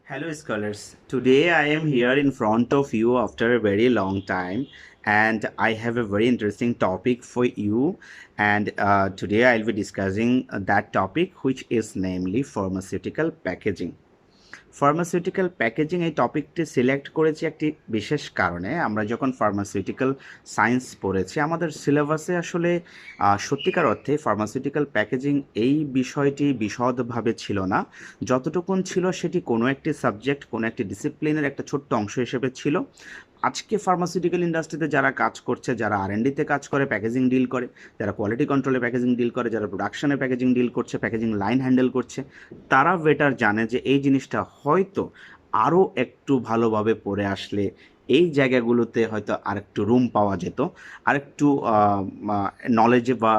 Hello, scholars. Today I am here in front of you after a very long time, and I have a very interesting topic for you. And today I'll be discussing that topic, which is namely pharmaceutical packaging. Pharmaceutical packaging এই টপিকটি select করেছি একটি বিশেষ কারণে। আমরা যখন pharmaceutical science পড়েছি আমাদের সিলেবাসে আসলে সত্যিকার অর্থে ফার্মাসিউটিক্যাল প্যাকেজিং এই বিষয়টি বিশদভাবে ছিল না। যতটুকুন ছিল সেটি কোনো একটি সাবজেক্ট, কোনো একটি ডিসিপ্লিনের একটা ছোট্ট অংশ হিসেবে ছিল। আজকে ফার্মাসিউটিক্যাল ইন্ডাস্ট্রিতে যারা কাজ করছে, যারা আর&ডিতে কাজ করে, প্যাকেজিং ডিল করে, যারা কোয়ালিটি কন্ট্রোলে প্যাকেজিং ডিল করে, যারা প্রোডাকশনে প্যাকেজিং ডিল করছে, প্যাকেজিং লাইন হ্যান্ডেল করছে, তারা বেটার জানে যে এই জিনিসটা হয়তো আরও একটু ভালোভাবে পড়ে আসলে এই জায়গাগুলোতে হয়তো আরেকটু রুম পাওয়া যেত, আরেকটু নলেজ বা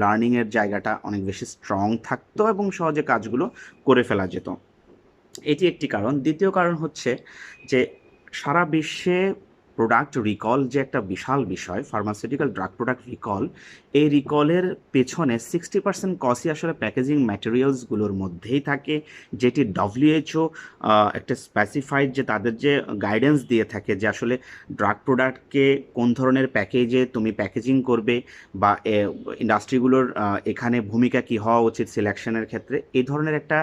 লার্নিংয়ের জায়গাটা অনেক বেশি স্ট্রং থাকতো এবং সহজে কাজগুলো করে ফেলা যেত। এটি একটি কারণ। দ্বিতীয় কারণ হচ্ছে যে সারা বিশ্বে প্রোডাক্ট রিকল যে একটা বিশাল বিষয়, ফার্মাসিউটিক্যাল ড্রাগ প্রোডাক্ট রিকল, এই রিকলের পেছনে 60% কস্টই আসলে প্যাকেজিং ম্যাটেরিয়ালসগুলোর মধ্যেই থাকে, যেটি ডব্লিউএইচও একটা স্পেসিফাইড যে তাদের যে গাইডেন্স দিয়ে থাকে যে আসলে ড্রাগ প্রোডাক্টকে কোন ধরনের প্যাকেজে তুমি প্যাকেজিং করবে বা ইন্ডাস্ট্রিগুলোর এখানে ভূমিকা কী হওয়া উচিত সিলেকশনের ক্ষেত্রে, এই ধরনের একটা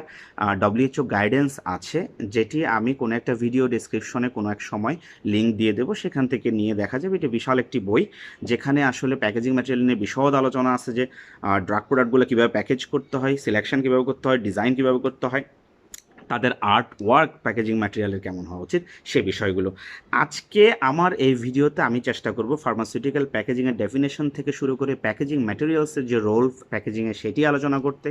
ডব্লিউএইচও গাইডেন্স আছে, যেটি আমি কোনো একটা ভিডিও ডিসক্রিপশনে কোনো এক সময় লিঙ্ক দিয়ে দেবো, সেখান থেকে নিয়ে দেখা যাবে। এটা বিশাল একটি বই যেখানে আসলে প্যাকেজিং ম্যাটেরিয়াল নিয়ে বিশদ আলোচনা আছে যে ড্রাগ প্রোডাক্টগুলো কীভাবে প্যাকেজ করতে হয়, সিলেকশন কীভাবে করতে হয়, ডিজাইন কীভাবে করতে হয়, তাদের আর্ট ওয়ার্ক প্যাকেজিং ম্যাটেরিয়ালের কেমন হওয়া উচিত, সে বিষয়গুলো আজকে আমার এই ভিডিওতে আমি চেষ্টা করব ফার্মাসিউটিক্যাল প্যাকেজিংয়ের ডেফিনেশন থেকে শুরু করে প্যাকেজিং ম্যাটেরিয়ালসের যে রোল প্যাকেজিংয়ে সেটি আলোচনা করতে,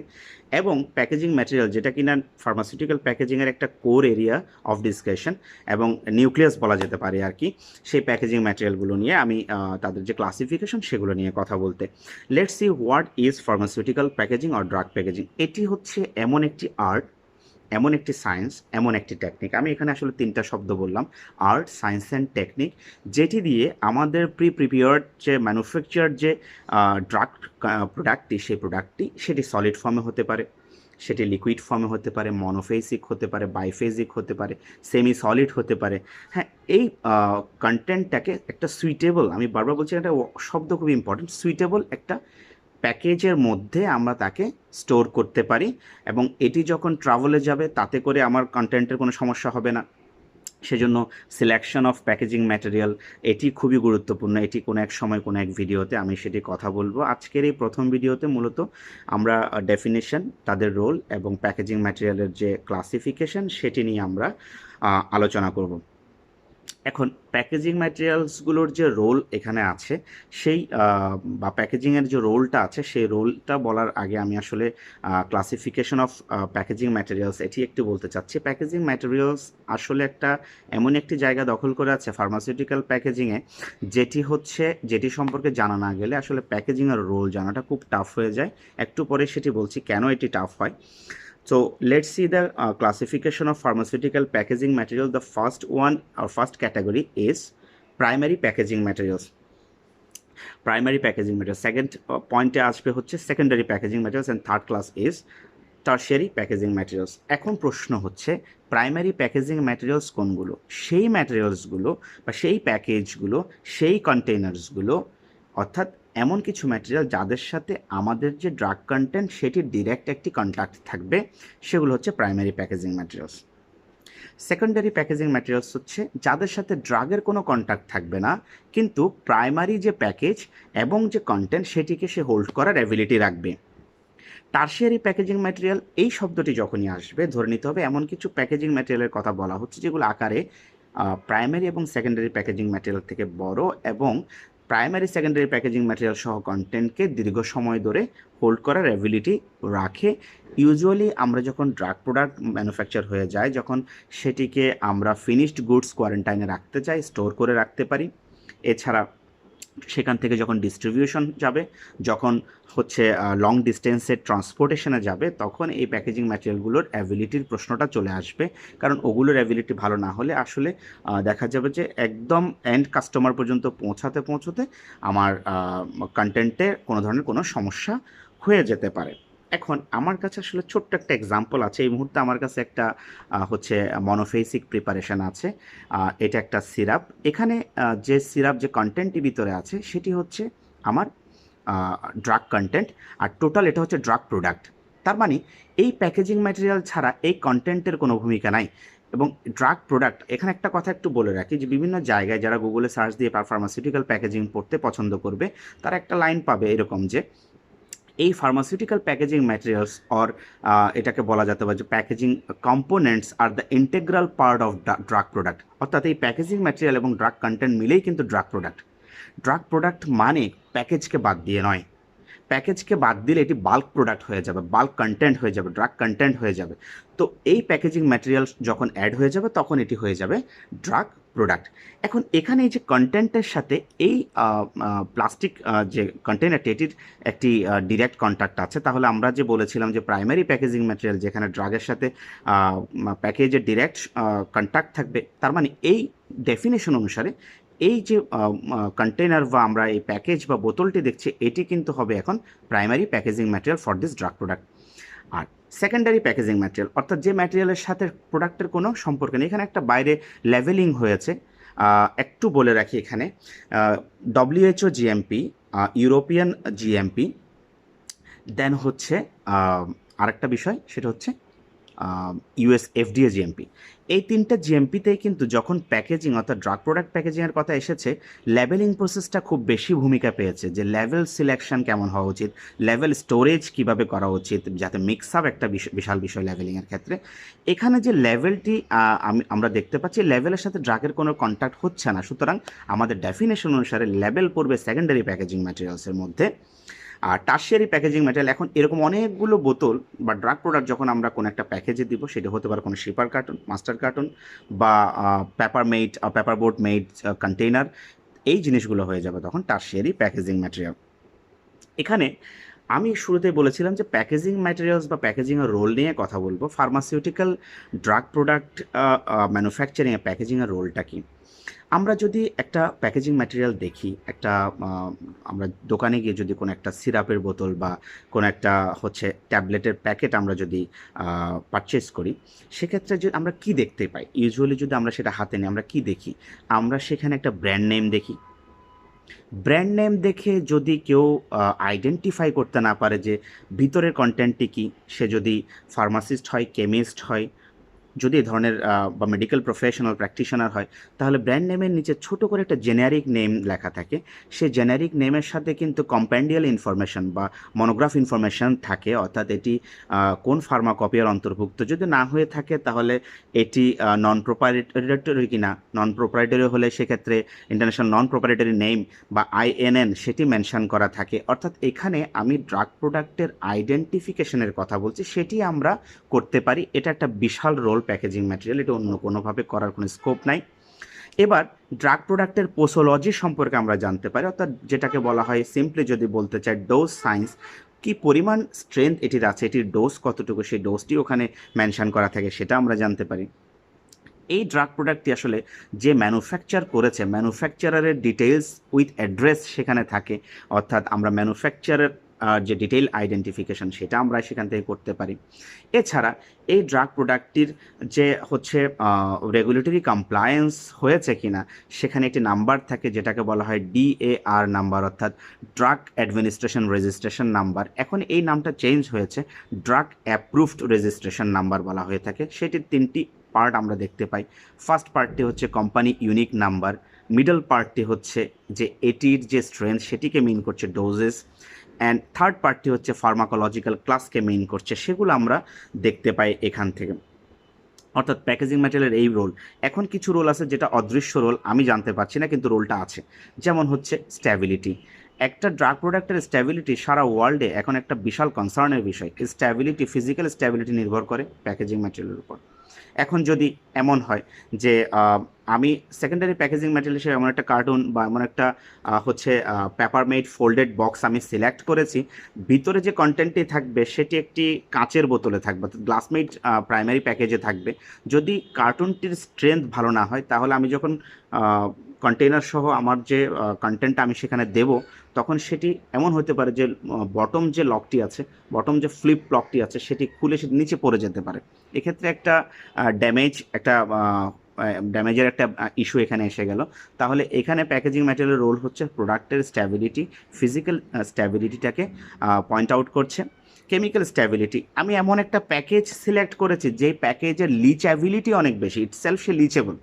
এবং প্যাকেজিং ম্যাটেরিয়াল যেটা কিনা ফার্মাসিউটিক্যাল প্যাকেজিংয়ের একটা কোর এরিয়া অফ ডিসকাশন এবং নিউক্লিয়াস বলা যেতে পারে আর কি, সেই প্যাকেজিং ম্যাটেরিয়ালগুলো নিয়ে আমি তাদের যে ক্লাসিফিকেশন সেগুলো নিয়ে কথা বলতে। Let's see what is pharmaceutical packaging or drug packaging. এটি হচ্ছে এমন একটি আর্ট, এমন একটি সায়েন্স, এমন একটি টেকনিক। আমি এখানে আসলে তিনটা শব্দ বললাম, আর্ট, সায়েন্স অ্যান্ড টেকনিক, যেটি দিয়ে আমাদের প্রিপেয়ার্ড যে ম্যানুফ্যাকচার যে ড্রাগ প্রোডাক্টটি, সেই প্রোডাক্টটি সেটি সলিড ফর্মে হতে পারে, সেটি লিকুইড ফর্মে হতে পারে, মনোফেসিক হতে পারে, বাইফেজিক হতে পারে, সেমি সলিড হতে পারে। হ্যাঁ, এই কন্টেন্টটাকে একটা সুইটেবল, আমি বারবার বলছি একটা শব্দ খুব ইম্পর্টেন্ট, সুইটেবল একটা প্যাকেজের মধ্যে আমরা তাকে স্টোর করতে পারি, এবং এটি যখন ট্রাভেলে যাবে তাতে করে আমার কন্টেন্টের কোনো সমস্যা হবে না। সেজন্য সিলেকশন অফ প্যাকেজিং ম্যাটেরিয়াল এটি খুবই গুরুত্বপূর্ণ। এটি কোনো এক সময় কোনো এক ভিডিওতে আমি সেটি কথা বলবো। আজকের এই প্রথম ভিডিওতে মূলত আমরা ডেফিনেশন, তাদের রোল এবং প্যাকেজিং ম্যাটেরিয়ালের যে ক্লাসিফিকেশন সেটি নিয়ে আমরা আলোচনা করব। এখন প্যাকেজিং ম্যাটেরিয়ালসগুলোর যে রোল এখানে আছে, সেই বা প্যাকেজিংয়ের যে রোলটা আছে, সেই রোলটা বলার আগে আমি আসলে ক্লাসিফিকেশন অফ প্যাকেজিং ম্যাটেরিয়ালস এটি একটু বলতে চাচ্ছি। প্যাকেজিং ম্যাটেরিয়ালস আসলে একটা এমন একটি জায়গা দখল করে আছে ফার্মাসিউটিক্যাল প্যাকেজিংয়ে, যেটি সম্পর্কে জানা না গেলে আসলে প্যাকেজিংয়ের রোল জানাটা খুব টাফ হয়ে যায়। একটু পরে সেটি বলছি কেন এটি টাফ হয়। So let's see the classification of pharmaceutical packaging material. The first one or first category is primary packaging materials. Primary packaging materials. Second point আসবে হচ্ছে secondary packaging materials, and third class is tertiary packaging materials. এখন প্রশ্ন হচ্ছে primary packaging materials কোনগুলো? সেই ম্যাটেরিয়ালসগুলো বা সেই প্যাকেজগুলো, সেই কন্টেইনার্সগুলো, অর্থাৎ এমন কিছু ম্যাটেরিয়াল যাদের সাথে আমাদের যে ড্রাগ কন্টেন্ট সেটির ডিরেক্ট একটি কন্ট্যাক্ট থাকবে, সেগুলো হচ্ছে primary packaging materials. Secondary packaging materials হচ্ছে যাদের সাথে ড্রাগের কোনো কন্ট্যাক্ট থাকবে না, কিন্তু প্রাইমারি যে প্যাকেজ এবং যে কন্টেন্ট সেটিকে সে হোল্ড করার অ্যাবিলিটি রাখবে। টারশিয়ারি প্যাকেজিং ম্যাটেরিয়াল এই শব্দটি যখনই আসবে ধরে নিতে হবে এমন কিছু প্যাকেজিং ম্যাটেরিয়ালের কথা বলা হচ্ছে যেগুলো আকারে প্রাইমারি এবং সেকেন্ডারি প্যাকেজিং ম্যাটেরিয়াল থেকে বড়, এবং প্রাইমারি সেকেন্ডারি প্যাকেজিং ম্যাটেরিয়াল সহ কন্টেন্টকে দীর্ঘ সময় ধরে হোল্ড করার অ্যাবিলিটি রাখে। ইউজুয়ালি আমরা যখন ড্রাগ প্রোডাক্ট ম্যানুফ্যাকচার হয়ে যায়, যখন সেটিকে আমরা ফিনিশড গুডস কোয়ারেন্টাইনে রাখতে চাই, স্টোর করে রাখতে পারি। এছাড়া সেখান থেকে যখন ডিস্ট্রিবিউশন যাবে, যখন হচ্ছে লং ডিস্টেন্সের ট্রান্সপোর্টেশনে যাবে, তখন এই প্যাকেজিং ম্যাটেরিয়ালগুলোর অ্যাবিলিটির প্রশ্নটা চলে আসবে। কারণ ওগুলোর অ্যাবিলিটি ভালো না হলে আসলে দেখা যাবে যে একদম এন্ড কাস্টমার পর্যন্ত পৌঁছাতে আমার কন্টেন্টে কোনো ধরনের কোনো সমস্যা হয়ে যেতে পারে। এখন আমার কাছে আসলে ছোট্ট একটা এক্সাম্পল আছে। এই মুহূর্তে আমার কাছে একটা হচ্ছে মনোফেসিক প্রিপারেশন আছে। এটা একটা সিরাপ। এখানে যে সিরাপ যে কন্টেন্টটি ভিতরে আছে সেটি হচ্ছে আমার ড্রাগ কন্টেন্ট, আর টোটাল এটা হচ্ছে ড্রাগ প্রোডাক্ট। তার মানে এই প্যাকেজিং ম্যাটেরিয়াল ছাড়া এই কন্টেন্টের কোনো ভূমিকা নাই। এবং ড্রাগ প্রোডাক্ট, এখানে একটা কথা একটু বলে রাখি যে বিভিন্ন জায়গায় যারা গুগলে সার্চ দিয়ে ফার্মাসিউটিক্যাল প্যাকেজিং পড়তে পছন্দ করবে, তারা একটা লাইন পাবে এরকম যে এই ফার্মাসিউটিক্যাল প্যাকেজিং ম্যাটেরিয়ালস অর এটাকে বলা যেতে পারে যে packaging components are the integral part of drug product. অর্থাৎ এই প্যাকেজিং ম্যাটেরিয়াল এবং ড্রাগ কন্টেন্ট মিলেই কিন্তু ড্রাগ প্রোডাক্ট। ড্রাগ প্রোডাক্ট মানে প্যাকেজকে বাদ দিয়ে নয়। প্যাকেজকে বাদ দিলে এটি বাল্ক প্রোডাক্ট হয়ে যাবে, বাল্ক কন্টেন্ট হয়ে যাবে, ড্রাগ কন্টেন্ট হয়ে যাবে। তো এই প্যাকেজিং ম্যাটেরিয়াল যখন অ্যাড হয়ে যাবে তখন এটি হয়ে যাবে ড্রাগ প্রোডাক্ট। এখন এখানে এই যে কন্টেন্টের সাথে এই প্লাস্টিক যে কন্টেনারটি, এটির একটি ডিরেক্ট কন্ট্যাক্ট আছে। তাহলে আমরা যে বলেছিলাম যে প্রাইমারি প্যাকেজিং ম্যাটেরিয়াল যেখানে ড্রাগের সাথে প্যাকেজের ডিরেক্ট কন্ট্যাক্ট থাকবে, তার মানে এই ডেফিনেশন অনুসারে এই যে কন্টেনার বা আমরা এই প্যাকেজ বা বোতলটি দেখছি, এটি কিন্তু হবে এখন primary packaging material for this drug product. আর সেকেন্ডারি প্যাকেজিং ম্যাটেরিয়াল অর্থাৎ যে ম্যাটেরিয়ালের সাথে প্রোডাক্টের কোনো সম্পর্ক নেই। এখানে একটা বাইরে লেভেলিং হয়েছে, একটু বলে রাখি এখানে WHO জিএমপি, ইউরোপিয়ান জিএমপি, দেন হচ্ছে আরেকটা বিষয় সেটা হচ্ছে US FDA জিএমপি। এই তিনটা জিএমপিতেই কিন্তু যখন প্যাকেজিং অর্থাৎ ড্রাগ প্রোডাক্ট প্যাকেজিংয়ের কথা এসেছে, লেভেলিং প্রসেসটা খুব বেশি ভূমিকা পেয়েছে। যে লেভেল সিলেকশন কেমন হওয়া উচিত, লেভেল স্টোরেজ কিভাবে করা উচিত, যাতে মিক্স আপ একটা বিশাল বিষয় লেভেলিংয়ের ক্ষেত্রে। এখানে যে লেভেলটি আমরা দেখতে পাচ্ছি, লেভেলের সাথে ড্রাগের কোনো কন্ট্যাক্ট হচ্ছে না, সুতরাং আমাদের ডেফিনেশন অনুসারে লেভেল পড়বে সেকেন্ডারি প্যাকেজিং ম্যাটেরিয়ালসের মধ্যে। আর টারশিয়ারি প্যাকেজিং ম্যাটেরিয়াল, এখন এরকম অনেকগুলো বোতল বা ড্রাগ প্রোডাক্ট যখন আমরা কোনো একটা প্যাকেজে দিব, সেটা হতে পারে কোনো শিপার কার্টন, মাস্টার কার্টন বা paper made paper board made container, এই জিনিসগুলো হয়ে যাবে তখন টারশিয়ারি প্যাকেজিং ম্যাটেরিয়াল। এখানে আমি শুরুতেই বলেছিলাম যে প্যাকেজিং ম্যাটেরিয়ালস বা প্যাকেজিংয়ের রোল নিয়ে কথা বলবো। ফার্মাসিউটিক্যাল ড্রাগ প্রোডাক্ট ম্যানুফ্যাকচারিংয়ে প্যাকেজিংয়ের রোলটা কী। আমরা যদি একটা প্যাকেজিং ম্যাটেরিয়াল দেখি, একটা আমরা দোকানে গিয়ে যদি কোনো একটা সিরাপের বোতল বা কোনো একটা হচ্ছে ট্যাবলেটের প্যাকেট আমরা যদি পারচেস করি, সেক্ষেত্রে যে আমরা কি দেখতে পাই, ইউজুয়ালি যদি আমরা সেটা হাতে নিই আমরা কি দেখি, আমরা সেখানে একটা ব্র্যান্ড নেম দেখি। ব্র্যান্ড নেম দেখে যদি কেউ আইডেন্টিফাই করতে না পারে যে ভিতরের কন্টেন্টটি কী, সে যদি ফার্মাসিস্ট হয়, কেমিস্ট হয়, যদি এই ধরনের বা মেডিকেল প্রফেশনাল প্র্যাকটিশনার হয়, তাহলে ব্র্যান্ড নেমের নিচে ছোট করে একটা জেনারিক নেম লেখা থাকে। সে জেনারিক নেমের সাথে কিন্তু কম্পেন্ডিয়াল ইনফরমেশন বা মনোগ্রাফ ইনফরমেশন থাকে, অর্থাৎ এটি কোন ফার্মাকপিয়ার অন্তর্ভুক্ত। যদি না হয়ে থাকে তাহলে এটি নন প্রোপ্রাইটারি কিনা, নন প্রোপ্রাইটারি হলে সেক্ষেত্রে ইন্টারন্যাশনাল নন প্রোপ্রাইটারি নেম বা INN সেটি মেনশন করা থাকে। অর্থাৎ এখানে আমি ড্রাগ প্রোডাক্টের আইডেন্টিফিকেশনের কথা বলছি, সেটি আমরা করতে পারি। এটা একটা বিশাল রোল প্যাকেজিং ম্যাটেরিয়াল, এটা অন্য কোনোভাবে করার কোনো স্কোপ নাই। এবার ড্রাগ প্রোডাক্টের পোসোলজি সম্পর্কে আমরা জানতে পারি, অর্থাৎ যেটাকে বলা হয় সিম্পলি যদি বলতে চাই ডোজ সায়েন্স, কি পরিমাণ স্ট্রেংথ এটির আছে, এটির ডোজ কতটুকু, সেই ডোজটি ওখানে মেনশন করা থাকে, সেটা আমরা জানতে পারি। এই ড্রাগ প্রোডাক্টটি আসলে যে ম্যানুফ্যাকচার করেছে, ম্যানুফ্যাকচারারের ডিটেলস উইথ অ্যাড্রেস সেখানে থাকে, অর্থাৎ আমরা ম্যানুফ্যাকচারের যে ডিটেইল আইডেন্টিফিকেশন সেটা আমরা সেখান থেকে করতে পারি। এছাড়া এই ড্রাগ প্রোডাক্টটির যে হচ্ছে রেগুলেটরি কমপ্লায়েন্স হয়েছে কিনা, সেখানে একটি নাম্বার থাকে যেটাকে বলা হয় DAR নাম্বার, অর্থাৎ ড্রাগ অ্যাডমিনিস্ট্রেশন রেজিস্ট্রেশন নাম্বার। এখন এই নামটা চেঞ্জ হয়েছে, ড্রাগ অ্যাপ্রুভড রেজিস্ট্রেশন নাম্বার বলা হয়ে থাকে। সেটির তিনটি পার্ট আমরা দেখতে পাই। ফার্স্ট পার্টটি হচ্ছে কোম্পানি ইউনিক নাম্বার, মিডল পার্টটি হচ্ছে যে এটির যে স্ট্রেংথ সেটিকে মিন করছে ডোজেস, অ্যান্ড থার্ড পার্টটি হচ্ছে ফার্মাকোলজিক্যাল ক্লাসকে মেইন করছে। সেগুলো আমরা দেখতে পাই এখান থেকে। অর্থাৎ প্যাকেজিং ম্যাটেরিয়ালের এই রোল। এখন কিছু রোল আছে যেটা অদৃশ্য রোল, আমি জানতে পারছি না, কিন্তু রোলটা আছে। যেমন হচ্ছে স্ট্যাবিলিটি। একটা ড্রাগ প্রোডাক্টের স্ট্যাবিলিটি সারা ওয়ার্ল্ডে এখন একটা বিশাল কনসার্নের বিষয়। স্ট্যাবিলিটি, ফিজিক্যাল স্ট্যাবিলিটি নির্ভর করে প্যাকেজিং ম্যাটেরিয়ালের উপর। এখন যদি এমন হয় যে আমি সেকেন্ডারি প্যাকেজিং ম্যাটেরিয়াল হিসেবে এমন একটা কার্টুন বা এমন একটা হচ্ছে পেপার মেড ফোল্ডেড বক্স আমি সিলেক্ট করেছি, ভিতরে যে কন্টেন্টটি থাকবে সেটি একটি কাঁচের বোতলে থাকবে, গ্লাস মেড প্রাইমারি প্যাকেজে থাকবে। যদি কার্টুনটির স্ট্রেংথ ভালো না হয়, তাহলে আমি যখন কন্টেইনার সহ আমার যে কন্টেন্টটা আমি সেখানে দেব, তখন সেটি এমন হতে পারে যে বটম যে লকটি আছে, বটম যে ফ্লিপ লকটি আছে, সেটি খুলে সেটি নিচে পড়ে যেতে পারে। এক্ষেত্রে একটা ড্যামেজের একটা ইস্যু এখানে এসে গেল। তাহলে এখানে প্যাকেজিং ম্যাটেরিয়ালের রোল হচ্ছে প্রোডাক্টের স্ট্যাবিলিটি, ফিজিক্যাল স্ট্যাবিলিটিটাকে পয়েন্ট আউট করছে। কেমিক্যাল স্ট্যাবিলিটি, আমি এমন একটা প্যাকেজ সিলেক্ট করেছি যেই প্যাকেজের লিচঅ্যাবিলিটি অনেক বেশি, ইটসেলফ সে লিচেবল।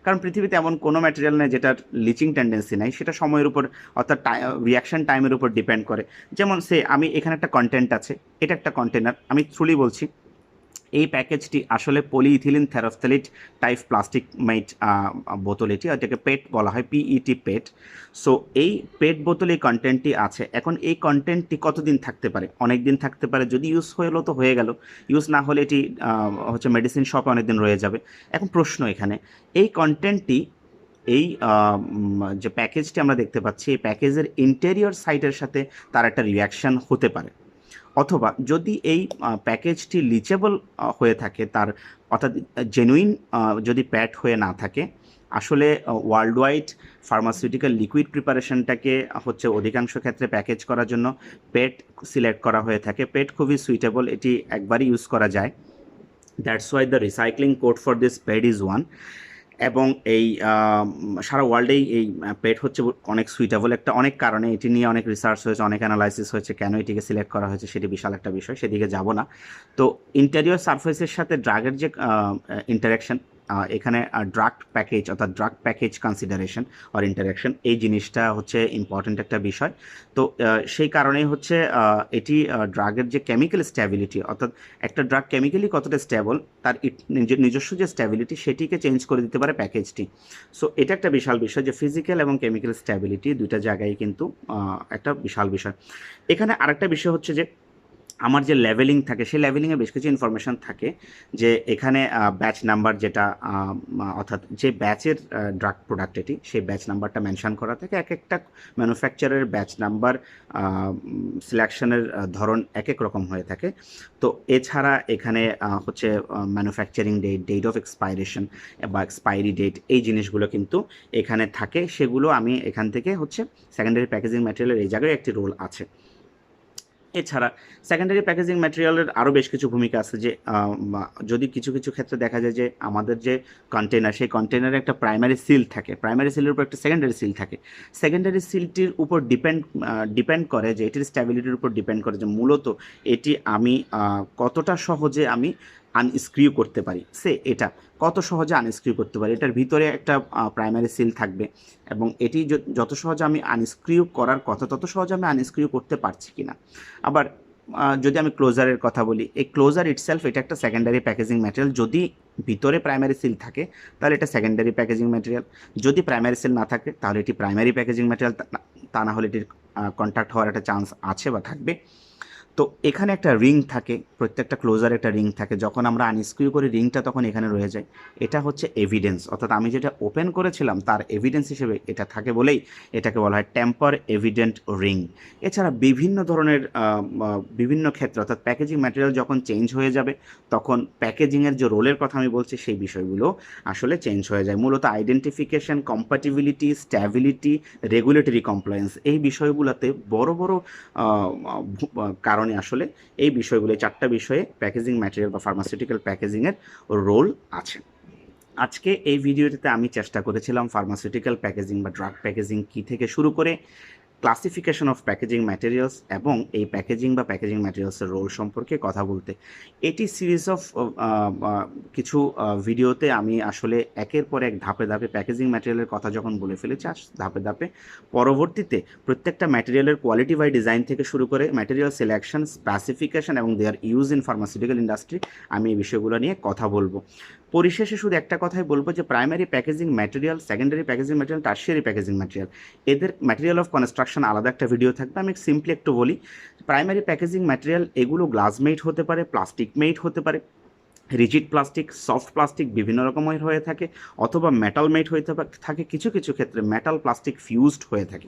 কারণ পৃথিবীতে এমন কোনো ম্যাটেরিয়াল নেই যেটার লিচিং টেন্ডেন্সি নাই, সেটা সময়ের উপর অর্থাৎ রিয়াকশন টাইমের উপর ডিপেন্ড করে। যেমন আমি এখানে একটা কন্টেন্ট আছে, এটা একটা কন্টেনার, আমি থ্রুলি বলছি এই প্যাকেজটি আসলে পলিইথিলিন থেরাফথ্যালিট টাইপ প্লাস্টিক মেড বোতল, এটাকে পেট বলা হয়, পিইটি পেট। সো এই পেট বোতলে এই কন্টেন্টটি আছে। এখন এই কন্টেন্টটি কতদিন থাকতে পারে? অনেক দিন থাকতে পারে। যদি ইউজ হলো তো হয়ে গেল, ইউজ না হলে এটি হচ্ছে মেডিসিন শপে অনেক দিন রয়ে যাবে। এখন প্রশ্ন এখানে, এই কন্টেন্টটি এই যে প্যাকেজটি আমরা দেখতে পাচ্ছি, এই প্যাকেজের ইন্টেরিয়র সাইডের সাথে তার একটা রিয়াকশান হতে পারে। অথবা যদি এই প্যাকেজটি লিচেবল হয়ে থাকে, তার অর্থাৎ জেনুইন যদি প্যাড হয়ে না থাকে, আসলে ওয়ার্ল্ড ওয়াইড ফার্মাসিউটিক্যাল লিকুইড প্রিপারেশনটাকে হচ্ছে অধিকাংশ ক্ষেত্রে প্যাকেজ করার জন্য পেট সিলেক্ট করা হয়ে থাকে। পেট খুবই সুইটেবল, এটি একবারই ইউজ করা যায়। That's why the recycling code for this PET is 1। এবং এই সারা ওয়ার্ল্ডেই এই পেট হচ্ছে অনেক সুইটেবল একটা, অনেক কারণে এটি নিয়ে অনেক রিসার্চ হয়েছে, অনেক অ্যানালাইসিস হয়েছে, কেন এটিকে সিলেক্ট করা হয়েছে সেটি বিশাল একটা বিষয়, সেদিকে যাব না। তো ইন্টেরিয়র সারফেসের সাথে ড্রাগের যে ইন্টারাকশন, এখানে ড্রাগ প্যাকেজ অর্থাৎ drug package consideration or interaction, এই জিনিসটা হচ্ছে ইম্পর্ট্যান্ট একটা বিষয়। তো সেই কারণেই হচ্ছে এটি ড্রাগের যে কেমিক্যাল স্ট্যাবিলিটি, অর্থাৎ একটা ড্রাগ কেমিক্যালি কতটা স্ট্যাবল, তার নিজস্ব যে স্ট্যাবিলিটি সেটিকে চেঞ্জ করে দিতে পারে প্যাকেজটি। সো এটা একটা বিশাল বিষয় যে ফিজিক্যাল এবং কেমিক্যাল স্ট্যাবিলিটি দুইটা জায়গায় কিন্তু একটা বিশাল বিষয়। এখানে আরেকটা বিষয় হচ্ছে যে আমার যে লেভেলিং থাকে, সেই লেভেলিংয়ে বেশ কিছু ইনফরমেশন থাকে, যে এখানে ব্যাচ নাম্বার যেটা অর্থাৎ যে ব্যাচের ড্রাগ প্রোডাক্ট এটি, সেই ব্যাচ নাম্বারটা মেনশন করা থাকে। এক একটা ম্যানুফ্যাকচারের ব্যাচ নাম্বার সিলেকশনের ধরন এক এক রকম হয়ে থাকে। তো এছাড়া এখানে হচ্ছে manufacturing date, date of expiration বা এক্সপায়ারি ডেট, এই জিনিসগুলো কিন্তু এখানে থাকে। সেগুলো আমি এখান থেকে হচ্ছে সেকেন্ডারি প্যাকেজিং ম্যাটেরিয়ালের এই জায়গায় একটি রোল আছে। এছাড়া সেকেন্ডারি প্যাকেজিং ম্যাটেরিয়ালের আরও বেশ কিছু ভূমিকা আছে, যে যদি কিছু কিছু ক্ষেত্রে দেখা যায় যে আমাদের যে কন্টেনার, সেই কন্টেনারে একটা প্রাইমারি সিল থাকে, প্রাইমারি সিলের উপর একটা সেকেন্ডারি সিল থাকে। সেকেন্ডারি সিলটির উপর ডিপেন্ড করে, যে এটির স্ট্যাবিলিটির উপর ডিপেন্ড করে যে মূলত এটি আমি কতটা সহজে আমি আনস্ক্রিউ করতে পারি, এটা কত সহজে আনস্ক্রিউ করতে পারি। এটার ভিতরে একটা প্রাইমারি সিল থাকবে, এবং এটি যত সহজে আমি আনস্ক্রিউ করার কথা, তত সহজে আমি আনস্ক্রিউ করতে পারছি কিনা। আবার যদি আমি ক্লোজারের কথা বলি, এই ক্লোজার ইটসেলফ এটা একটা সেকেন্ডারি প্যাকেজিং ম্যাটেরিয়াল। যদি ভিতরে প্রাইমারি সিল থাকে তাহলে এটা সেকেন্ডারি প্যাকেজিং ম্যাটেরিয়াল, যদি প্রাইমারি সিল না থাকে তাহলে এটি প্রাইমারি প্যাকেজিং ম্যাটেরিয়াল। তা না হলে এটির কন্ট্যাক্ট হওয়ার একটা চান্স আছে বা থাকবে। তো এখানে একটা রিং থাকে, প্রত্যেকটা ক্লোজার একটা রিং থাকে। যখন আমরা আনস্ক্রিউ করি, রিংটা তখন এখানে রয়ে যায়। এটা হচ্ছে এভিডেন্স, অর্থাৎ আমি যেটা ওপেন করেছিলাম তার এভিডেন্স হিসেবে এটা থাকে বলেই এটাকে বলা হয় টেম্পার এভিডেন্ট রিং। এছাড়া বিভিন্ন ধরনের বিভিন্ন ক্ষেত্রে, অর্থাৎ প্যাকেজিং ম্যাটেরিয়াল যখন চেঞ্জ হয়ে যাবে, তখন প্যাকেজিংয়ের যে রোলের কথা আমি বলছি, সেই বিষয়গুলো আসলে চেঞ্জ হয়ে যায়। মূলত identification, compatibility, stability, regulatory compliance, এই বিষয়গুলোতে বড় বড় কারণে আসলে এই বিষয়গুলো, চারটা বিষয়ে প্যাকেজিং ম্যাটেরিয়াল বা ফার্মাসিউটিক্যাল প্যাকেজিংয়ের রোল আছে। আজকে এই ভিডিওটিতে আমি চেষ্টা করেছিলাম ফার্মাসিউটিক্যাল প্যাকেজিং বা ড্রাগ প্যাকেজিং কী থেকে শুরু করে ক্লাসিফিকেশন অফ প্যাকেজিং ম্যাটেরিয়ালস এবং এই প্যাকেজিং বা প্যাকেজিং ম্যাটেরিয়ালসের রোল সম্পর্কে কথা বলতে। এটি সিরিজ অফ কিছু ভিডিওতে আমি আসলে একের পর এক ধাপে ধাপে প্যাকেজিং ম্যাটেরিয়ালের কথা যখন বলে ফেলেছি, ধাপে ধাপে পরবর্তীতে প্রত্যেকটা ম্যাটেরিয়ালের কোয়ালিটি বাই ডিজাইন থেকে শুরু করে ম্যাটেরিয়াল সিলেকশন, স্পেসিফিকেশন এবং their use in pharmaceutical industry, আমি এই বিষয়গুলো নিয়ে কথা বলবো। পরিশেষে শুধু একটা কথাই বলবো যে primary packaging material, secondary packaging material, tertiary packaging material, এদের ম্যাটেরিয়াল অফ কনস্ট্রাকশন আলাদা একটা ভিডিও থাকবে। আমি সিম্পলি একটু বলি, প্রাইমারি প্যাকেজিং ম্যাটেরিয়াল এগুলো গ্লাস মেড হতে পারে, প্লাস্টিক মেড হতে পারে, রিজিড প্লাস্টিক, সফট প্লাস্টিক বিভিন্ন রকমের হয়ে থাকে, অথবা মেটাল মেড হয়ে থাকে, কিছু কিছু ক্ষেত্রে মেটাল প্লাস্টিক ফিউজড হয়ে থাকে।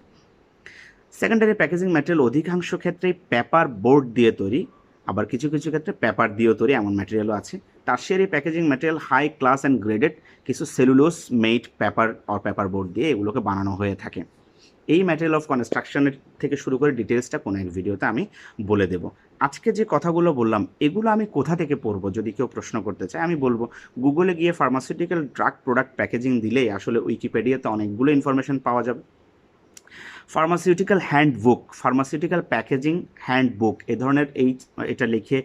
সেকেন্ডারি প্যাকেজিং ম্যাটেরিয়াল অধিকাংশ ক্ষেত্রেই পেপার বোর্ড দিয়ে তৈরি, আবার কিছু কিছু ক্ষেত্রে পেপার দিয়েও তৈরি, এমন ম্যাটেরিয়ালও আছে। Tertiary packaging material high class and graded কিছু cellulose made paper or paper board দিয়ে এগুলোকে বানানো হয়ে থাকে। এই ম্যাটেরিয়াল অফ কনস্ট্রাকশনের থেকে শুরু করে ডিটেলসটা কোনো এক ভিডিওতে আমি বলে দেব। আজকে যে কথাগুলো বললাম এগুলো আমি কোথা থেকে পড়বো যদি কেউ প্রশ্ন করতে চায়, আমি বলবো গুগলে গিয়ে ফার্মাসিউটিক্যাল ড্রাগ প্রোডাক্ট প্যাকেজিং দিলেই আসলে উইকিপিডিয়াতে অনেকগুলো ইনফরমেশন পাওয়া যাবে। Pharmaceutical handbook, pharmaceutical packaging handbook এ ধরনের এটা লিখে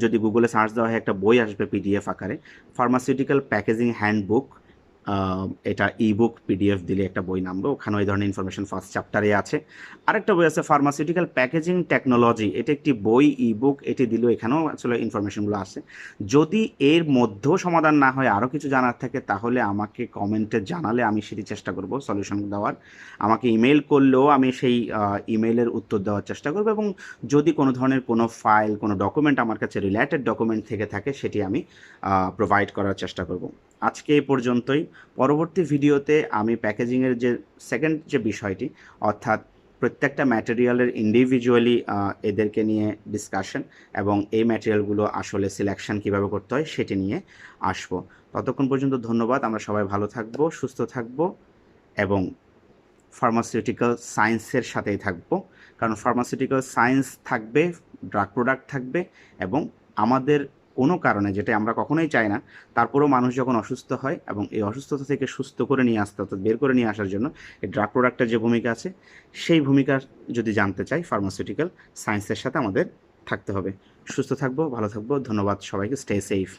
যদি গুগলে সার্চ দেওয়া হয় একটা বই আসবে পিডিএফ আকারে, ফার্মাসিউটিক্যাল প্যাকেজিং হ্যান্ডবুক। এটা ইবুক পিডিএফ দিলে একটা বই নামবে, ওখানে ওই ধরনের ইনফরমেশন ফার্স্ট চ্যাপ্টারে আছে। আরেকটা বই আছে ফার্মাসিউটিক্যাল প্যাকেজিং টেকনোলজি, এটা একটি বই ইবুক, এটি দিলেও এখানেও আসলে ইনফরমেশনগুলো আছে। যদি এর মধ্যেও সমাধান না হয় আরও কিছু জানার থাকে তাহলে আমাকে কমেন্টে জানালে আমি সেটি চেষ্টা করব সলিউশন দেওয়ার। আমাকে ইমেল করলেও আমি সেই ইমেলের উত্তর দেওয়ার চেষ্টা করব, এবং যদি কোনো ধরনের কোনো ফাইল কোনো ডকুমেন্ট আমার কাছে রিলেটেড ডকুমেন্ট থেকে থাকে সেটি আমি প্রোভাইড করার চেষ্টা করব। আজকে এই পর্যন্তই। পরবর্তী ভিডিওতে আমি প্যাকেজিংয়ের যে সেকেন্ড যে বিষয়টি, অর্থাৎ প্রত্যেকটা ম্যাটেরিয়ালের ইন্ডিভিজুয়ালি এদেরকে নিয়ে ডিসকাশন এবং এই ম্যাটেরিয়ালগুলো আসলে সিলেকশন কীভাবে করতে হয় সেটি নিয়ে আসবো। ততক্ষণ পর্যন্ত ধন্যবাদ। আমরা সবাই ভালো থাকবো, সুস্থ থাকবো এবং ফার্মাসিউটিক্যাল সায়েন্সের সাথেই থাকবো, কারণ ফার্মাসিউটিক্যাল সায়েন্স থাকবে, ড্রাগ প্রোডাক্ট থাকবে, এবং আমাদের কোনো কারণে, যেটা আমরা কখনোই চাই না, তারপরেও মানুষ যখন অসুস্থ হয় এবং এই অসুস্থতা থেকে সুস্থ করে নিয়ে আসতে, অর্থাৎ বের করে নিয়ে আসার জন্য এই ড্রাগ প্রোডাক্টের যে ভূমিকা আছে সেই ভূমিকা যদি জানতে চাই ফার্মাসিউটিক্যাল সায়েন্সের সাথে আমাদের থাকতে হবে। সুস্থ থাকবো, ভালো থাকবো, ধন্যবাদ সবাইকে, স্টে সেফ।